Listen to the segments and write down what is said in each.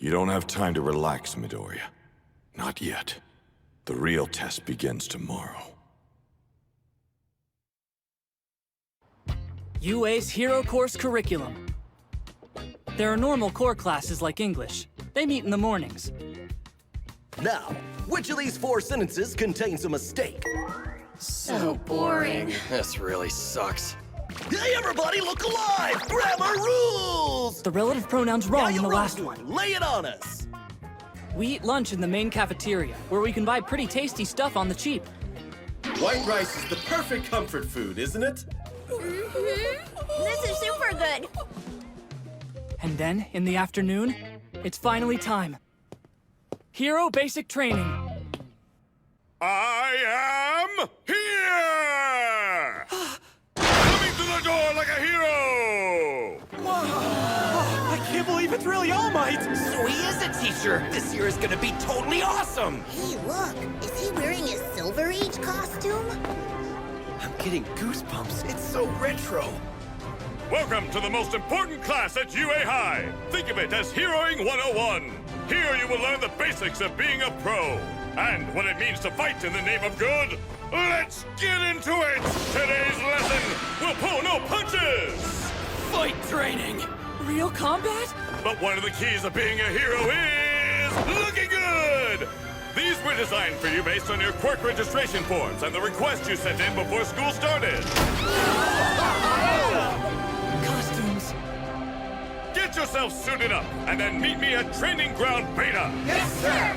You don't have time to relax, Midoriya. Not yet. The real test begins tomorrow. UA's Hero Course curriculum. There are normal core classes like English. They meet in the mornings. Now, which of these 4 sentences contains a mistake? So boring. This really sucks. Hey, everybody, look alive! Grammar rules! The relative pronoun's wrong in the last one. Lay it on us! We eat lunch in the main cafeteria, where we can buy pretty tasty stuff on the cheap. White rice is the perfect comfort food, isn't it? This is super good. And then, in the afternoon, it's finally time. Hero Basic Training. I am here! Coming to the door like a hero! I can't believe it's really All Might! So he is a teacher! This year is gonna be totally awesome! Hey, look! Is he wearing his Silver Age costume? I'm getting goosebumps. It's so retro. Welcome to the most important class at UA High. Think of it as Heroing 101. Here you will learn the basics of being a pro and what it means to fight in the name of good. Let's get into it! Today's lesson will pull no punches! Fight training! Real combat? But one of the keys of being a hero is looking good! These were designed for you based on your quirk registration forms and the request you sent in before school started. Costumes. Get yourself suited up and then meet me at Training Ground Beta. Yes, sir!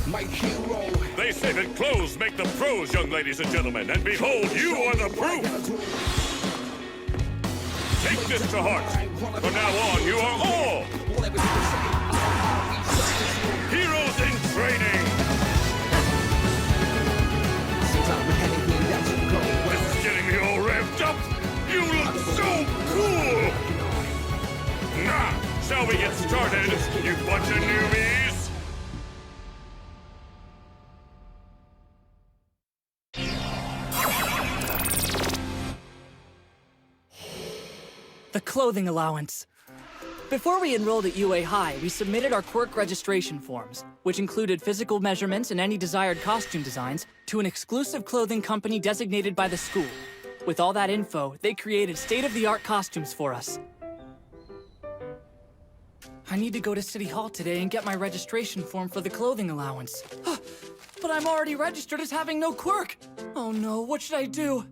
My hero. They say that clothes make the pros, young ladies and gentlemen, and behold, you are the proof! Take this to heart. From now on, you are all heroes in training! This is getting me all revved up! You look so cool! Now, shall we get started, you bunch of newbies? The clothing allowance. Before we enrolled at UA High, we submitted our quirk registration forms, which included physical measurements and any desired costume designs, to an exclusive clothing company designated by the school. With all that info, they created state-of-the-art costumes for us. I need to go to City Hall today and get my registration form for the clothing allowance. But I'm already registered as having no quirk! Oh no, what should I do?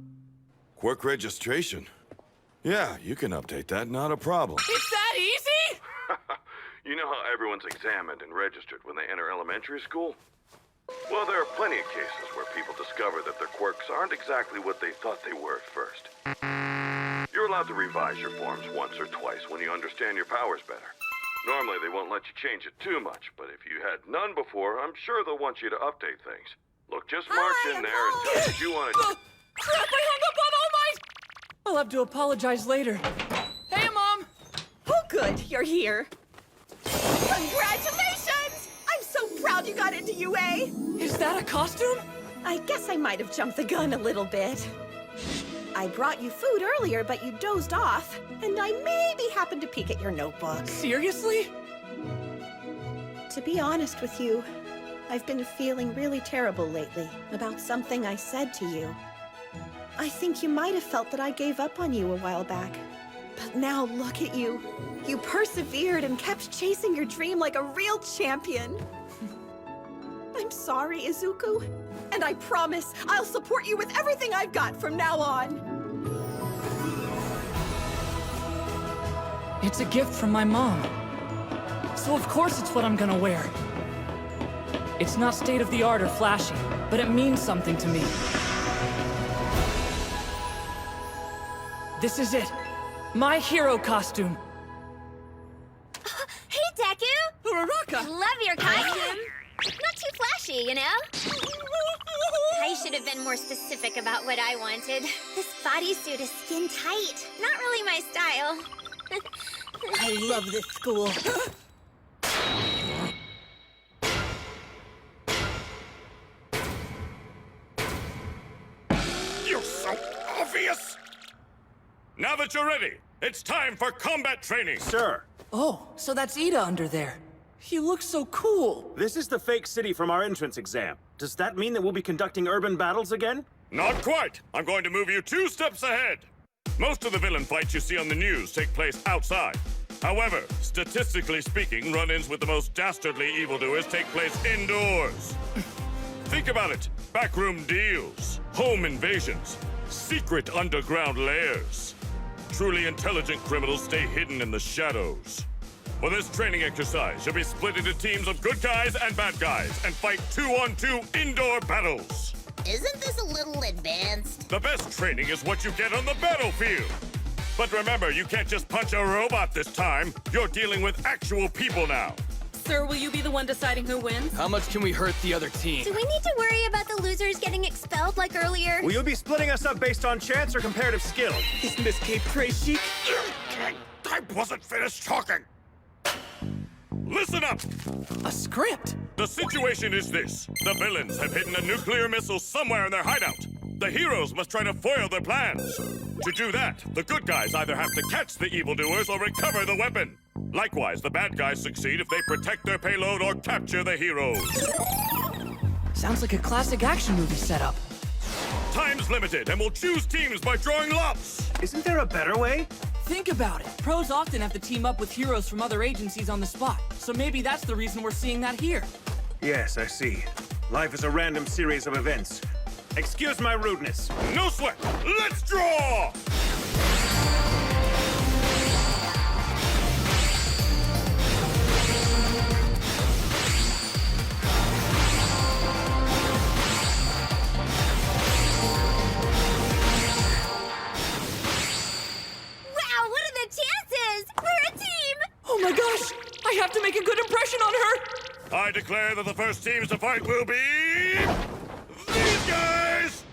Quirk registration? Yeah, you can update that, not a problem. It's that easy?! You know how everyone's examined and registered when they enter elementary school? Well, there are plenty of cases where people discover that their quirks aren't exactly what they thought they were at first. You're allowed to revise your forms once or twice when you understand your powers better. Normally, they won't let you change it too much, but if you had none before, I'm sure they'll want you to update things. Look, just march in there and tell us what you want to do. Crap, I hung up on All Might! I'll have to apologize later. Hey, Mom! Oh, good, you're here. Congratulations! I'm so proud you got into UA. Is that a costume? I guess I might have jumped the gun a little bit. I brought you food earlier, but you dozed off, and I maybe happened to peek at your notebook. Seriously? To be honest with you, I've been feeling really terrible lately about something I said to you. I think you might have felt that I gave up on you a while back. But now look at you. You persevered and kept chasing your dream like a real champion. I'm sorry, Izuku. And I promise I'll support you with everything I've got from now on. It's a gift from my mom. So of course it's what I'm gonna wear. It's not state-of-the-art or flashy, but it means something to me. This is it. My hero costume. Hey, Deku! Uraraka! Love your costume. Not too flashy, you know? I should have been more specific about what I wanted. This bodysuit is skin tight. Not really my style. I love this school. You're so obvious! Now that you're ready, it's time for combat training! Sir, Oh, so that's Ida under there. He looks so cool. this is the fake city from our entrance exam. Does that mean that we'll be conducting urban battles again? Not quite! I'm going to move you 2 steps ahead! Most of the villain fights you see on the news take place outside. However, statistically speaking, run-ins with the most dastardly evildoers take place indoors. Think about it. Backroom deals, home invasions, secret underground lairs. Truly intelligent criminals stay hidden in the shadows. For this training exercise, you'll be split into teams of good guys and bad guys and fight 2-on-2 indoor battles. Isn't this a little advanced? The best training is what you get on the battlefield. But remember, you can't just punch a robot this time. You're dealing with actual people now. Sir, will you be the one deciding who wins? How much can we hurt the other team? Do we need to worry about the losers getting expelled like earlier? Will you be splitting us up based on chance or comparative skill? Isn't this Cape Tracy? I wasn't finished talking. Listen up! A script? The situation is this. The villains have hidden a nuclear missile somewhere in their hideout. The heroes must try to foil their plans. To do that, the good guys either have to catch the evildoers or recover the weapon. Likewise, the bad guys succeed if they protect their payload or capture the heroes. Sounds like a classic action movie setup. Time's limited, and we'll choose teams by drawing lots. Isn't there a better way? Think about it. Pros often have to team up with heroes from other agencies on the spot, so maybe that's the reason we're seeing that here. Yes, I see. Life is a random series of events. Excuse my rudeness. No sweat. Let's draw! Wow, what are the chances? We're a team! Oh my gosh! I have to make a good impression on her! I declare that the first teams to fight will be... these guys!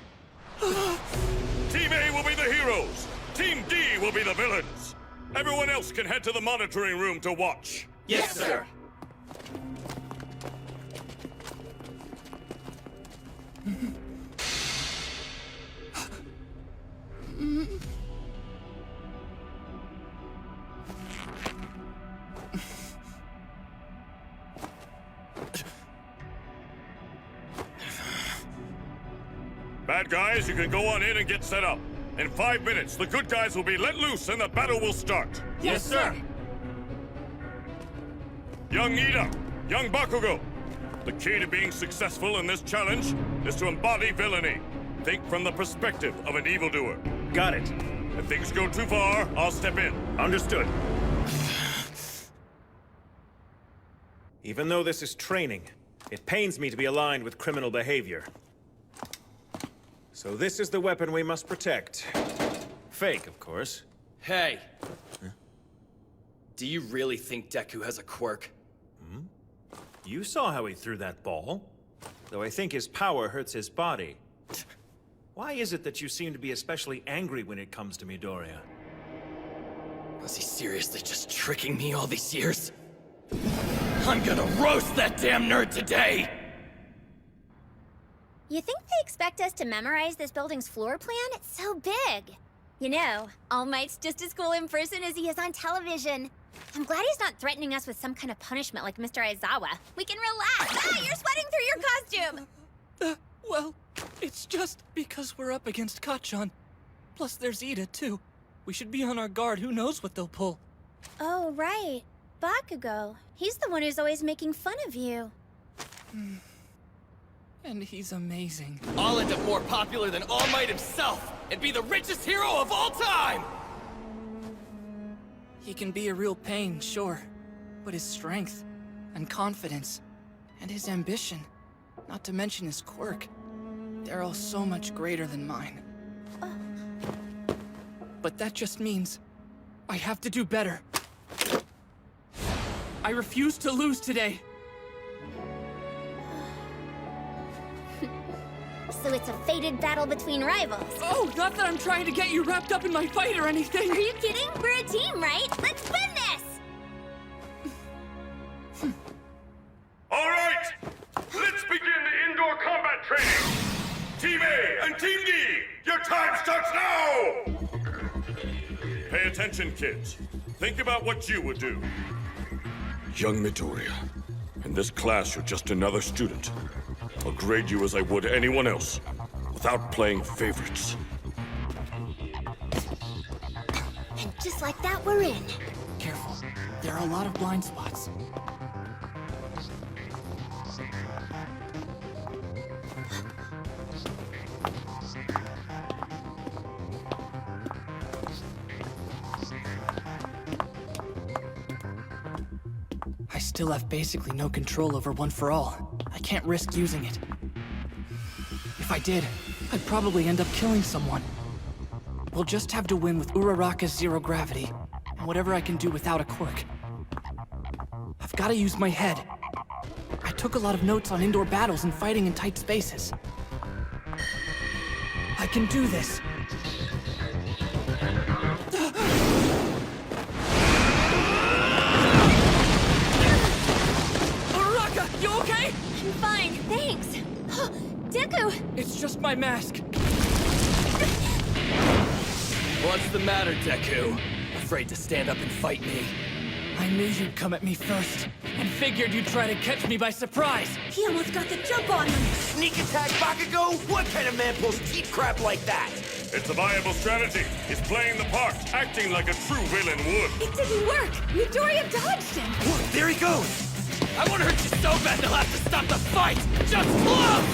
Team A will be the heroes. Team D will be the villains. Everyone else can head to the monitoring room to watch. Yes, sir. Bad guys, you can go on in and get set up. In 5 minutes, the good guys will be let loose and the battle will start. Yes, sir. Young Ida, young Bakugo. The key to being successful in this challenge is to embody villainy. Think from the perspective of an evildoer. Got it. If things go too far, I'll step in. Understood. Even though this is training, it pains me to be aligned with criminal behavior. So this is the weapon we must protect. Fake, of course. Hey. Do you really think Deku has a quirk? You saw how he threw that ball. Though I think his power hurts his body. Why is it that you seem to be especially angry when it comes to Midoriya? Was he seriously just tricking me all these years? I'm gonna roast that damn nerd today! You think they expect us to memorize this building's floor plan? It's so big. You know, All Might's just as cool in person as he is on television. I'm glad he's not threatening us with some kind of punishment like Mr. Aizawa. We can relax. Ah, you're sweating through your costume! Well, it's just because we're up against Kacchan. Plus, there's Ida, too. We should be on our guard. Who knows what they'll pull? Oh, right. Bakugo. He's the one who's always making fun of you. And he's amazing. I'll end up more popular than All Might himself and be the richest hero of all time! He can be a real pain, sure. But his strength, and confidence, and his ambition, not to mention his quirk, they're all so much greater than mine. But that just means I have to do better. I refuse to lose today. So it's a fated battle between rivals. Oh, not that I'm trying to get you wrapped up in my fight or anything. Are you kidding? We're a team, right? Let's win this! All right, let's begin the indoor combat training. Team A and Team D, your time starts now! Pay attention, kids. Think about what you would do. Young Midoriya, in this class you're just another student. I'll grade you as I would anyone else, without playing favorites. And just like that, we're in. Careful. There are a lot of blind spots. I still have basically no control over One for All. I can't risk using it. If I did, I'd probably end up killing someone. We'll just have to win with Uraraka's zero gravity, and whatever I can do without a quirk. I've got to use my head. I took a lot of notes on indoor battles and fighting in tight spaces. I can do this. Uraraka, you okay? I'm fine, thanks. Deku! It's just my mask. What's the matter, Deku? Afraid to stand up and fight me? I knew you'd come at me first, and figured you'd try to catch me by surprise. He almost got the jump on him. Sneak attack Bakugo? What kind of man pulls cheap crap like that? It's a viable strategy. He's playing the part, acting like a true villain would. It didn't work. Midoriya dodged him. Look, there he goes! I won't hurt you so bad they'll have to stop the fight! Just look!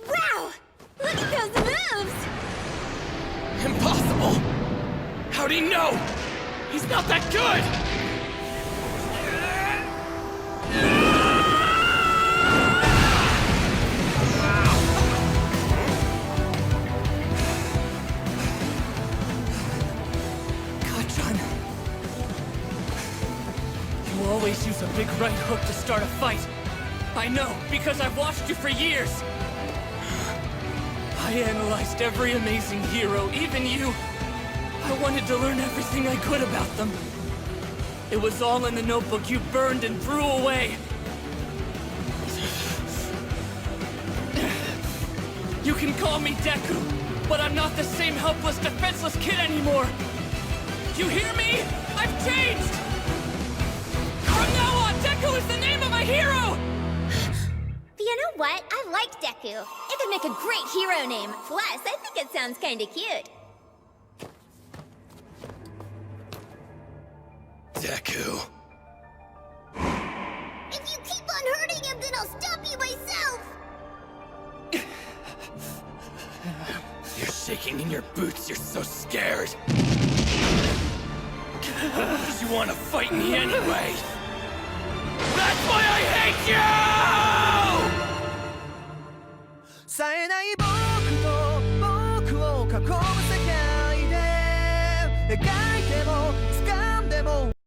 Wow! Look at those moves! Impossible! How'd he know? He's not that good! Kachan. You always use a big right hook to start a fight. I know, because I've watched you for years. I analyzed every amazing hero, even you. I wanted to learn everything I could about them. It was all in the notebook you burned and threw away. You can call me Deku, but I'm not the same helpless, defenseless kid anymore. You hear me? I've changed! From now on, Deku is the name of a hero! You know what? I like Deku. It could make a great hero name. Plus, I think it sounds kinda cute. Deku. If you keep on hurting him, then I'll stop you myself! You're shaking in your boots, you're so scared. Because you want to fight me anyway. That's why I hate you! 冴えない僕と僕を囲む世界で